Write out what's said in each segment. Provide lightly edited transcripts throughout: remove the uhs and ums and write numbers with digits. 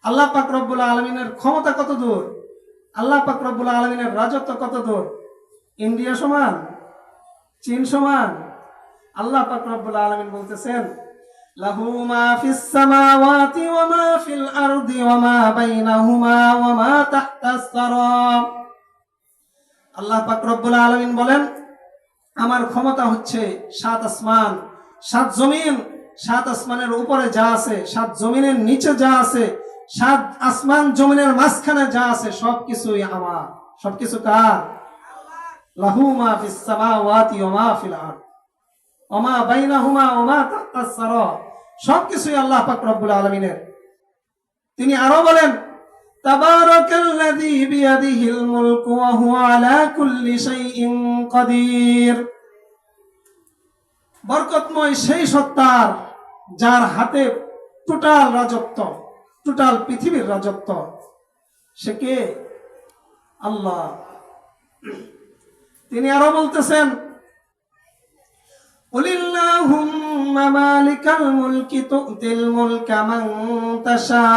আল্লাহ পাক রব্বুল আলামিনের ক্ষমতা কত দূর, আল্লাহ পাক রব্বুল আলামিনের রাজত্ব কত দূর। ইন্ডিয়া সমান, চীন সমান? আল্লাহ পাক রব্বুল আলামিন বলতেছেন, লাহু মা ফিস সামাওয়াতি ওয়া মা ফিল আরদি ওয়া মা বাইনাহুমা ওয়া মা তাহতাস সারা। আল্লাহ পাক রব্বুল আলামিন বলেন, আমার ক্ষমতা হচ্ছে সাত আসমান, সাত জমিন, সাত আসমানের উপরে যা আছে, সাত জমিনের নিচে যা আছে, সাত আসমান জমিনের মাঝখানে যা আছে, সবকিছুই আমার। সবকিছু কার? লাহু মা ফিস সামাওয়াতি ওয়া মা ফিল আরদ ওয়া মা বাইনাহুমা ওয়া মা তাহতাস সারা। সবকিছুই আল্লাহ পাক রব্বুল আলামিনের। তিনি আরো বলেন, তাবারাকাল্লাযী বিয়াদিহিল মুলকু ওয়া হুয়া আলা কুল্লি শাইইন কাদির। বরকতময় সেই সত্তার যার হাতে টোটাল রাজত্ব, টোটাল পৃথিবীর রাজত্ব। সে কে? আল্লাহ। তিনি আরো বলতেছেন, কুলিল্লাহুম্মা মালিকাল মুলকি তু'তিল মুলকা মান তাশা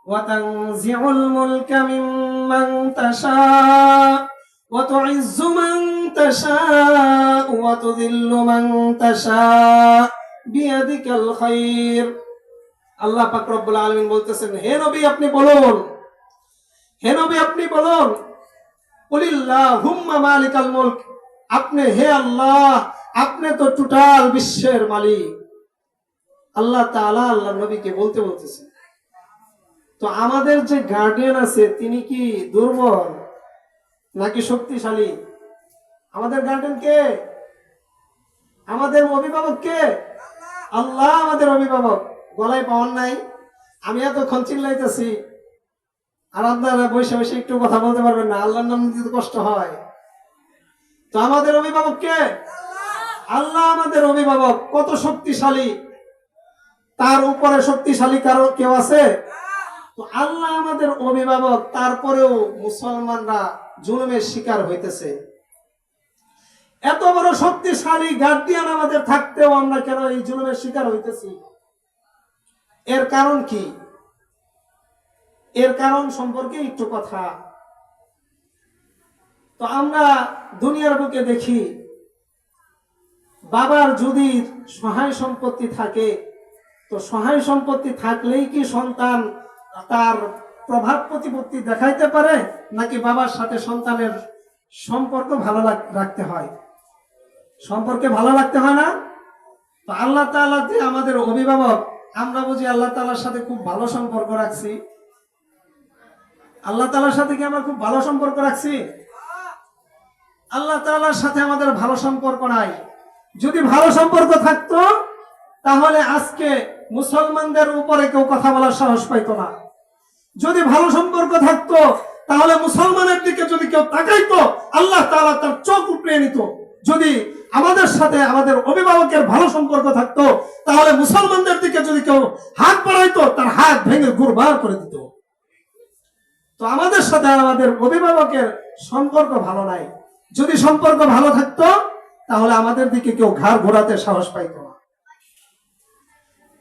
ওয়া তানজিউল মুলকা মিম্মান তাশা ওয়া তু'ইজ্জু মান তাশা ওয়া তুযিল্লু মান তাশা বিয়াদিকাল খায়র। আল্লাহ পাক রব্বুল আলামিন বলতেছেন, হে নবী আপনি বলুন, হে নবী আপনি বলুন, কুলিল্লাহুম্মা মালিকাল মুলক। আপনি, হে আল্লাহ, আপনি তো টোটাল বিশ্বের মালিক। আল্লাহ তাআলা আল্লাহ নবীকে বলতেছেন। তো আমাদের যে গার্ডিয়ান আছে তিনি কি দুর্বল নাকি শক্তিশালী? আমাদের গার্ডিয়ান কে? আমাদের অভিভাবক কে? আল্লাহ আমাদের অভিভাবক। গলায় পাওয়ার নাই? আমি এতক্ষণ চিল্লাইতেছি আর আপনারা বসে বসে একটু কথা বলতে পারবেন না। আল্লাহর নাম দিতে কষ্ট হয়। তো আমাদের অভিভাবক কে? আল্লাহ আমাদের অভিভাবক। কত শক্তিশালী! তার উপরে শক্তিশালী কারো কেউ আছে? তো আল্লাহ আমাদের অভিভাবক, তারপরেও মুসলমানরা জুলুমের শিকার হইতেছে। এত বড় শক্তিশালী গার্ডিয়ান আমাদের থাকতেও আমরা কেন এই জুলুমের শিকার হইতেছি? এর কারণ কি? এর কারণ সম্পর্কে একটু কথা। তো আমরা দুনিয়ার বুকে দেখি, বাবার যদি সহায় সম্পত্তি থাকে, তো সহায় সম্পত্তি থাকলেই কি সন্তান তার প্রভাব প্রতিপত্তি দেখাইতে পারে, নাকি বাবার সাথে সন্তানের সম্পর্ক ভালো রাখতে হয়? সম্পর্কে ভালো রাখতে হয় না? তো আল্লাহ তাআলা যে আমাদের অভিভাবক, আমরা বুঝি আল্লাহ তাআলার সাথে খুব ভালো সম্পর্ক রাখছি। আল্লাহ তাআলার সাথে কি আমরা খুব ভালো সম্পর্ক রাখছি? আল্লাহ তাআলার সাথে আমাদের ভালো সম্পর্ক নাই। যদি ভালো সম্পর্ক থাকতো তাহলে আজকে মুসলমানদের উপরে কেউ কথা বলার সাহস পাইতো না। যদি ভালো সম্পর্ক থাকতো তাহলে মুসলমানের দিকে যদি কেউ তাকাইতো, আল্লাহ তাআলা তার চোখ উপড়ে নিত। যদি আমাদের সাথে আমাদের অভিভাবকের ভালো সম্পর্ক থাকতো তাহলে মুসলমানদের দিকে যদি কেউ হাত বাড়াইতো, তার হাত ভেঙে গুরবার করে দিত। তো আমাদের সাথে আমাদের অভিভাবকের সম্পর্ক ভালো নাই। যদি সম্পর্ক ভালো থাকতো তাহলে আমাদের দিকে কেউ ঘাড় ঘোরাতে সাহস পাইতো না।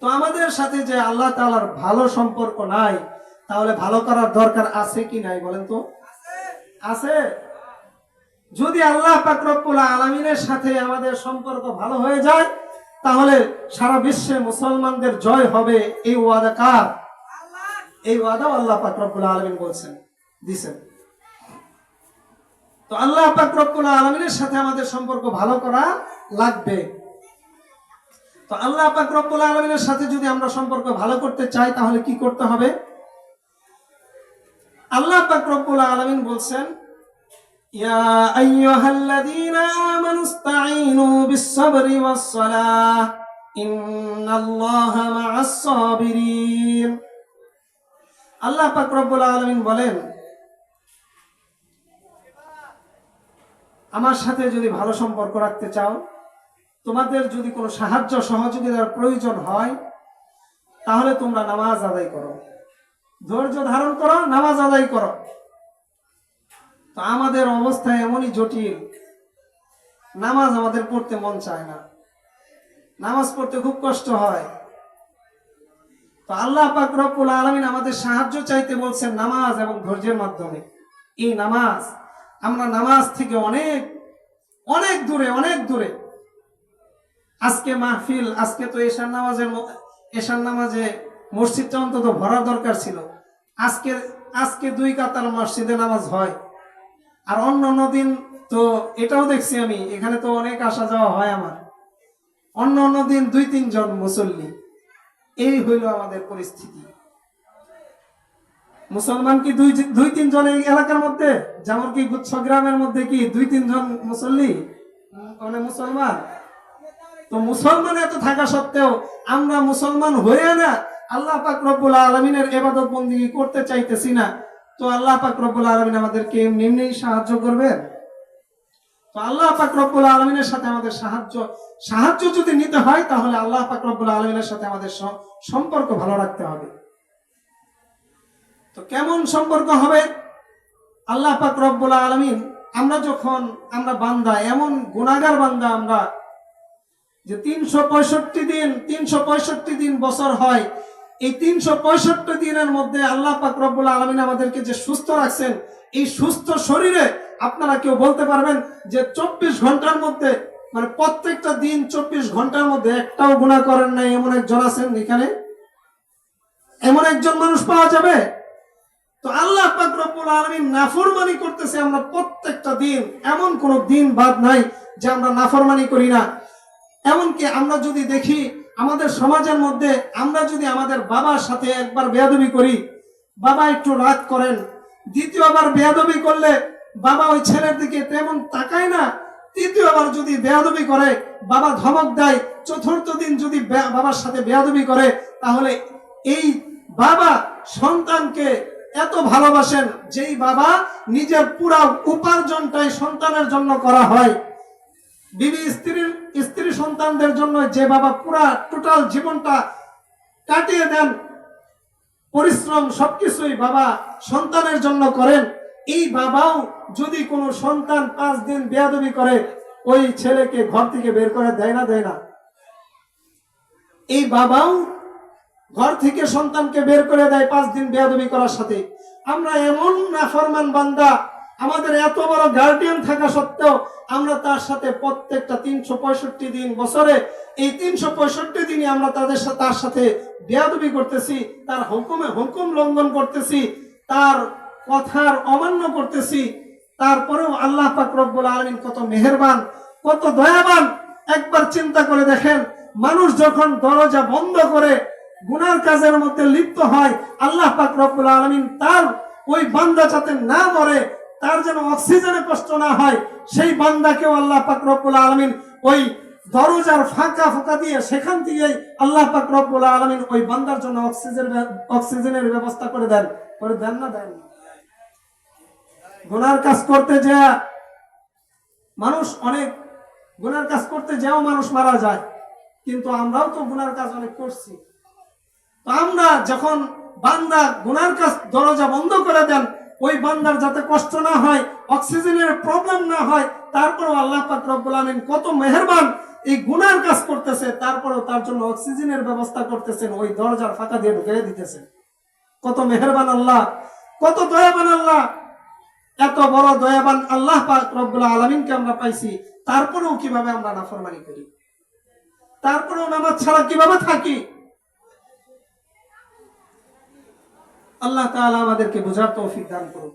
তো আমাদের সাথে যে আল্লাহ তাআলার ভালো সম্পর্ক নাই, তাহলে ভালো করার দরকার আছে কি নাই বলেন তো? আছে। যদি আল্লাহ পাক রব্বুল আলামিনের সাথে আমাদের সম্পর্ক ভালো হয়ে যায় তাহলে সারা বিশ্বে মুসলমানদের জয় হবে। এই ওয়াদা কার? এই ওয়াদা আল্লাহ পাক রব্বুল আলামিন বলছেন, দিবেন। তো আল্লাহ পাক রব্বুল আলামিনের সাথে আমাদের সম্পর্ক ভালো করা লাগবে। তো আল্লাহ পাক রব্বুল আলামিনের সাথে যদি আমরা সম্পর্ক ভালো করতে চাই তাহলে কি করতে হবে? আল্লাহ পাক রব্বুল আলামিন বলছেন, ইয়া আইয়ুহাল্লাযীনা আমানুস্তাঈনু বিস-সাবরি ওয়াস-সালাহ ইন্নাল্লাহা মা'আস-সাবিরিন। আল্লাহ পাক রব্বুল আলামিন বলেন, আমার সাথে যদি ভালো সম্পর্ক রাখতে চাও, তোমাদের যদি কোনো সাহায্য সহযোগিতার প্রয়োজন হয় তাহলে তোমরা নামাজ আদায় করো, ধৈর্য ধারণ করো, নামাজ আদায় করো। তো আমাদের অবস্থা এমনই জটিল, নামাজ আমাদের পড়তে মন চায় না, নামাজ পড়তে খুব কষ্ট হয়। তো আল্লাহ পাক রব্বুল আলামিন আমাদের সাহায্য চাইতে বলছেন নামাজ এবং ধৈর্যের মাধ্যমে। এই নামাজ, আমরা নামাজ থেকে অনেক অনেক দূরে, অনেক দূরে। আজকে মাহফিল, আজকে তো এশার নামাজে মসজিদটা অন্তত ভরা দরকার ছিল। আজকে আজকে 2 কাতার মসজিদে নামাজ হয়, আর অন্য দিন তো এটাও দেখছি আমি, এখানে তো অনেক আসা যাওয়া হয় আমার, অন্য দিন 2-3 জন মুসল্লি। এই হইল আমাদের পরিস্থিতি। মুসলমান কি 2-3 জন এই এলাকার মধ্যে? যেমন কি গুচ্ছ গ্রামের মধ্যে কি 2-3 জন মুসল্লি মানে মুসলমান? তো মুসলমান এত থাকা সত্ত্বেও আমরা মুসলমান হয়ে না আল্লাহ পাক রব্বুল আলামিনের ইবাদত বন্দেগী করতে চাইতেছি না। তো আল্লাহ পাক রব্বুল আলামিন আমাদেরকে এমনি সাহায্য করবেন? তো আল্লাহ পাক রব্বুল আলামিনের সাথে আমাদের সাহায্য যদি নিতে হয়, তাহলে আল্লাহ পাক রব্বুল আলামিনের সাথে আমাদের সম্পর্ক ভালো রাখতে হবে। তো কেমন সম্পর্ক হবে? আল্লাহ পাক রব্বুল আলামিন, আমরা বান্দা, এমন গুনাহগার বান্দা আমরা যে 365 দিন বছর হয়। এই 365 দিনের মধ্যে আল্লাহ পাক রব্বুল আলামিন আমাদেরকে যে সুস্থ রাখছেন, এই সুস্থ শরীরে আপনারা কেউ বলতে পারবেন যে 24 ঘন্টার মধ্যে, মানে প্রত্যেকটা দিন 24 ঘন্টার মধ্যে একটাও গুনাহ করেন নাই এমন একজন আছেন এখানে? এমন একজন মানুষ পাওয়া যাবে? তো আল্লাহ পাক রব্বুল আলামিন নাফরমানি করতেছে আমরা প্রত্যেকটা দিন, এমন কোন দিন বাদ নাই যে আমরা নাফরমানি করি না। এমনকি আমরা যদি দেখি আমাদের সমাজের মধ্যে, আমরা যদি আমাদের বাবার সাথে একবার বেয়াদবি করি, বাবা একটু রাগ করেন, দ্বিতীয়বার বেয়াদবি করলে বাবা ওই ছেলের দিকে তেমন তাকায় না, তৃতীয়বার যদি বেয়াদবি করে বাবা ধমক দেয়, চতুর্থ দিন যদি বাবার সাথে বেয়াদবি করে, তাহলে এই বাবা সন্তানকে এত ভালোবাসেন যেই বাবা নিজের পুরা উপার্জনটাই সন্তানের জন্য করা হয়। বিবি স্ত্রী সন্তানদের জন্য যে বাবা পুরা টোটাল জীবনটা কাটিয়ে দেন, পরিশ্রম সবকিছুই বাবা সন্তানের জন্য করেন, এই বাবাও যদি কোনো সন্তান 5 দিন বেয়াদবি করে, ওই ছেলেকে ঘর থেকে বের করে দেয় না? এই বাবাও ঘর থেকে সন্তানকে বের করে দেয় 5 দিন বেয়াদবি করার সাথে। আমরা এমন নাফরমান বান্দা, আমাদের এত বড় গার্ডিয়ান থাকা সত্ত্বেও আমরা তার সাথে প্রত্যেকটা 365 দিন বছরে, এই 365 দিনই আমরা তার সাথে বেয়াদবি করতেছি, তার হুকুম লঙ্ঘন করতেছি, তার কথার অমান্য করতেছি। তারপরেও আল্লাহ পাক রব্বুল আলামিন কত মেহেরবান, কত দয়াবান। একবার চিন্তা করে দেখেন, মানুষ যখন দরজা বন্ধ করে গুনার কাজের মধ্যে লিপ্ত হয়, আল্লাহ পাক রব্বুল আলামিন তার ওই বান্দা যাতে না মরে, তার যেন অক্সিজেনে কষ্ট না হয়, সেই বান্দাকেও আল্লাহ পাক রব্বুল আলামিন ওই দরজার ফাঁকা দিয়ে সেখান থেকেই আল্লাহ পাক রব্বুল আলামিন ওই বান্দার জন্য অক্সিজেনের ব্যবস্থা করে দেন না? দেন। গুনার কাজ করতে যায় মানুষ, অনেক গুনার কাজ করতে যাও মানুষ মারা যায়, কিন্তু আমরাও তো গুনার কাজ অনেক করছি। তো আমরা যখন বান্দা গুনার কাজ দরজা বন্ধ করে দেন, ওই বান্দার যাতে কষ্ট না হয়, অক্সিজেনের প্রবলেম না হয়, তারপরেও আল্লাহ পাক রব্বুল আলামিন কত মেহেরবান, এই গুনার কাজ করতেছে তারপরেও তার জন্য অক্সিজেনের ব্যবস্থা করতেছেন, ওই দরজার ফাঁকা দিয়ে ঢুকিয়ে দিতেছেন। কত মেহেরবান আল্লাহ, কত দয়াবান আল্লাহ। এত বড় দয়াবান আল্লাহ পাক রব্বুল আলামিনকে আমরা পাইছি, তারপরেও কিভাবে আমরা নাফরমানি করি, তারপরেও নামাজ ছাড়া কিভাবে থাকি? আল্লাহ তাআলা আমাদেরকে বোঝার তৌফিক দান করুন।